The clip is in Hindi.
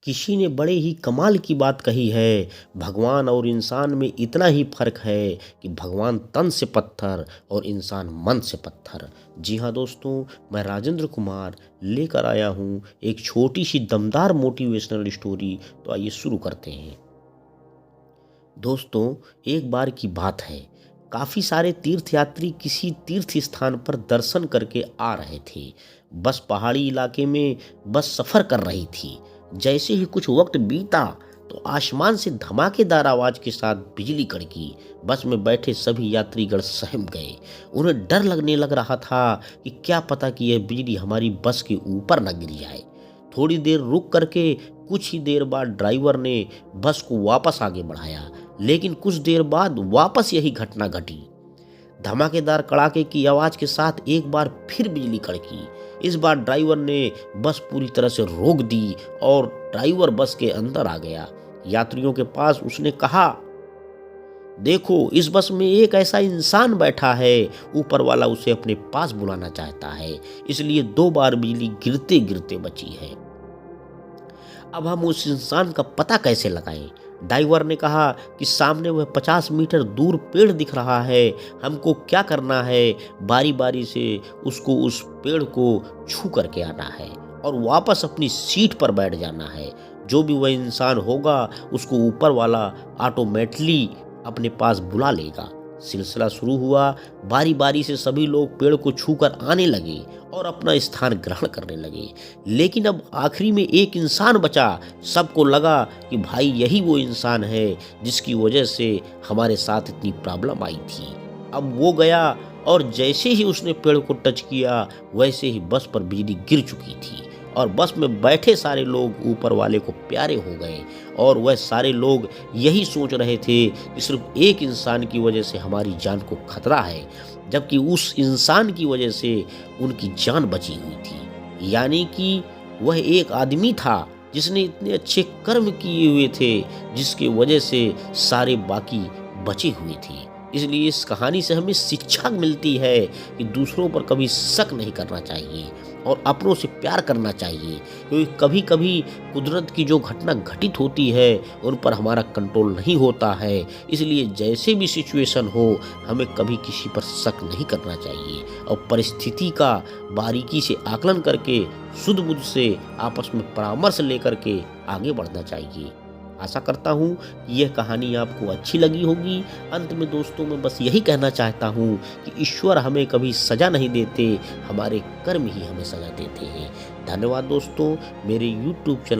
किसी ने बड़े ही कमाल की बात कही है। भगवान और इंसान में इतना ही फर्क है कि भगवान तन से पत्थर और इंसान मन से पत्थर। जी हाँ दोस्तों, मैं राजेंद्र कुमार लेकर आया हूँ एक छोटी सी दमदार मोटिवेशनल स्टोरी। तो आइए शुरू करते हैं। दोस्तों, एक बार की बात है, काफ़ी सारे तीर्थयात्री किसी तीर्थ स्थान पर दर्शन करके आ रहे थे। बस पहाड़ी इलाके में बस सफ़र कर रही थी। जैसे ही कुछ वक्त बीता तो आसमान से धमाकेदार आवाज के साथ बिजली कड़की। बस में बैठे सभी यात्रीगण सहम गए। उन्हें डर लगने लग रहा था कि क्या पता कि यह बिजली हमारी बस के ऊपर न गिर जाए। थोड़ी देर रुक करके कुछ ही देर बाद ड्राइवर ने बस को वापस आगे बढ़ाया, लेकिन कुछ देर बाद वापस यही घटना घटी। धमाकेदार कड़ाके की आवाज के साथ एक बार फिर बिजली कड़की। इस बार ड्राइवर ने बस पूरी तरह से रोक दी और ड्राइवर बस के अंदर आ गया। यात्रियों के पास उसने कहा, देखो, इस बस में एक ऐसा इंसान बैठा है, ऊपर वाला उसे अपने पास बुलाना चाहता है, इसलिए 2 बार बिजली गिरते गिरते बची है। अब हम उस इंसान का पता कैसे लगाएं? ड्राइवर ने कहा कि सामने वह 50 मीटर दूर पेड़ दिख रहा है। हमको क्या करना है, बारी बारी से उसको उस पेड़ को छू करके आना है और वापस अपनी सीट पर बैठ जाना है। जो भी वह इंसान होगा उसको ऊपर वाला ऑटोमेटिकली अपने पास बुला लेगा। सिलसिला शुरू हुआ। बारी बारी से सभी लोग पेड़ को छूकर आने लगे और अपना स्थान ग्रहण करने लगे। लेकिन अब आखिरी में एक इंसान बचा। सबको लगा कि भाई यही वो इंसान है जिसकी वजह से हमारे साथ इतनी प्रॉब्लम आई थी। अब वो गया और जैसे ही उसने पेड़ को टच किया वैसे ही बस पर बिजली गिर चुकी थी और बस में बैठे सारे लोग ऊपर वाले को प्यारे हो गए। और वह सारे लोग यही सोच रहे थे कि सिर्फ एक इंसान की वजह से हमारी जान को खतरा है, जबकि उस इंसान की वजह से उनकी जान बची हुई थी। यानी कि वह एक आदमी था जिसने इतने अच्छे कर्म किए हुए थे जिसकी वजह से सारे बाकी बचे हुए थे। इसलिए इस कहानी से हमें शिक्षा मिलती है कि दूसरों पर कभी शक नहीं करना चाहिए और अपनों से प्यार करना चाहिए, क्योंकि कभी कभी कुदरत की जो घटना घटित होती है उन पर हमारा कंट्रोल नहीं होता है। इसलिए जैसे भी सिचुएशन हो हमें कभी किसी पर शक नहीं करना चाहिए और परिस्थिति का बारीकी से आकलन करके शुद्ध बुद्ध से आपस में परामर्श लेकर के आगे बढ़ना चाहिए। आशा करता हूँ कि यह कहानी आपको अच्छी लगी होगी। अंत में दोस्तों मैं बस यही कहना चाहता हूँ कि ईश्वर हमें कभी सज़ा नहीं देते, हमारे कर्म ही हमें सज़ा देते हैं। धन्यवाद दोस्तों। मेरे YouTube चैनल